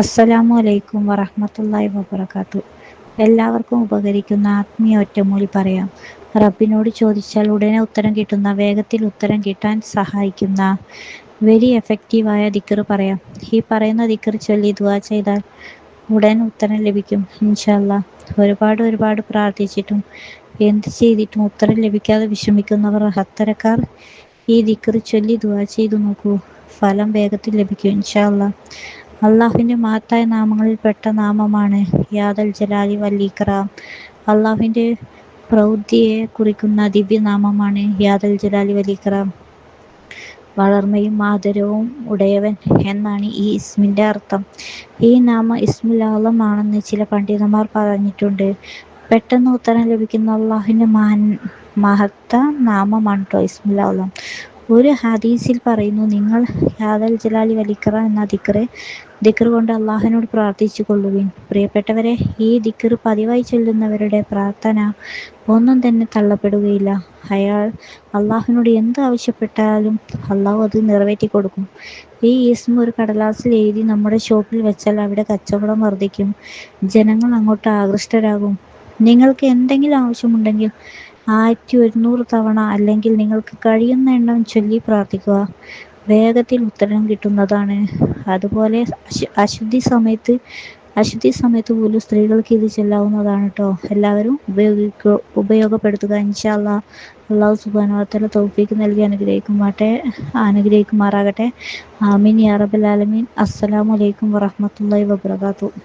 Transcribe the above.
അസ്സലാമു അലൈക്കും വറഹ്മത്തുള്ളാഹി വബറകാതുഹു. എല്ലാവർക്കും ഉപകരിക്കുന്ന ആത്മീയ ഒറ്റമൂലി പറയാം. റബ്ബിനോട് ചോദിച്ചാൽ ഉടനെ ഉത്തരം കിട്ടുന്ന, വേഗത്തിൽ ഉത്തരം കിട്ടാൻ സഹായിക്കുന്ന വെരി എഫക്റ്റീവായ ദിക്ർ പറയാം. ഈ പറയുന്ന ദിക്ർ ചൊല്ലി ദുആ ചെയ്താൽ ഉടൻ ഉത്തരം ലഭിക്കും ഇൻഷാ അല്ലാഹ്. ഒരുപാട് പ്രാർത്ഥിച്ചിട്ടും എന്ത് ചെയ്തിട്ടും ഉത്തരം ലഭിക്കാതെ വിഷമിക്കുന്നവർ, അത്തരക്കാർ ഈ ദിക്ർ ചൊല്ലി ദുആ ചെയ്തു നോക്കൂ. ഫലം വേഗത്തിൽ ലഭിക്കും ഇൻഷാ അല്ലാഹ്. അള്ളാഹുവിൻ്റെ മഹത്തായ നാമങ്ങളിൽപ്പെട്ട നാമമാണ് യാദൽ ജലാലി വൽ ഇക്റാം. അള്ളാഹുവിൻ്റെ പ്രൗഢിയെ കുറിക്കുന്ന ദിവ്യനാമമാണ് യാദൽ ജലാലി വൽ ഇക്റാം. വളർമയും ആദരവും ഉടയവൻ എന്നാണ് ഈ ഇസ്മിൻ്റെ അർത്ഥം. ഈ നാമം ഇസ്മുൽ ആളം ആണെന്ന് ചില പണ്ഡിതന്മാർ പറഞ്ഞിട്ടുണ്ട്. പെട്ടെന്ന് ഉത്തരം ലഭിക്കുന്ന അള്ളാഹുവിൻ്റെ മഹത്ത നാമമാണ് കേട്ടോ ഇസ്മുൽ ആളം. ഒരു ഹദീസിൽ പറയുന്നു, നിങ്ങൾ യാദൽ ജലാലി വൽ ഇക്റാം എന്ന ദിക്ർ കൊണ്ട് അള്ളാഹുവിനോട് പ്രാർത്ഥിച്ചു കൊള്ളുവിൻ. പ്രിയപ്പെട്ടവരെ, ഈ ദിക്ർ പതിവായി ചൊല്ലുന്നവരുടെ പ്രാർത്ഥന ഒന്നും തന്നെ തള്ളപ്പെടുകയില്ല. അയാൾ അള്ളാഹുവിനോട് എന്ത് ആവശ്യപ്പെട്ടാലും അള്ളാഹു അത് നിറവേറ്റി കൊടുക്കും. ഈ ഇസ്മ ഒരു കടലാസിൽ എഴുതി നമ്മുടെ ഷോപ്പിൽ വെച്ചാൽ അവിടെ കച്ചവടം വർദ്ധിക്കും, ജനങ്ങൾ അങ്ങോട്ട് ആകൃഷ്ടരാകും. നിങ്ങൾക്ക് എന്തെങ്കിലും ആവശ്യമുണ്ടെങ്കിൽ 1100 തവണ അല്ലെങ്കിൽ നിങ്ങൾക്ക് കഴിയുന്ന എണ്ണം ചൊല്ലി പ്രാർത്ഥിക്കുക. വേഗത്തിൽ ഉത്തരം കിട്ടുന്നതാണ്. അതുപോലെ അശുദ്ധി സമയത്ത് പോലും സ്ത്രീകൾക്ക് ഇത് ചെല്ലാവുന്നതാണ് കേട്ടോ. എല്ലാവരും ഉപയോഗപ്പെടുത്തുക ഇൻഷാ അല്ലാഹ്. അള്ളാഹു സുബ്ഹാനഹു വ തആല തൗഫീഖ് നൽകി അനുഗ്രഹിക്കുമാറാകട്ടെ. ആമീൻ യാ റബ്ബൽ ആലമീൻ. അസ്സലാമു അലൈക്കും വറഹ്മത്തുള്ളാഹി വബറകാതുഹു.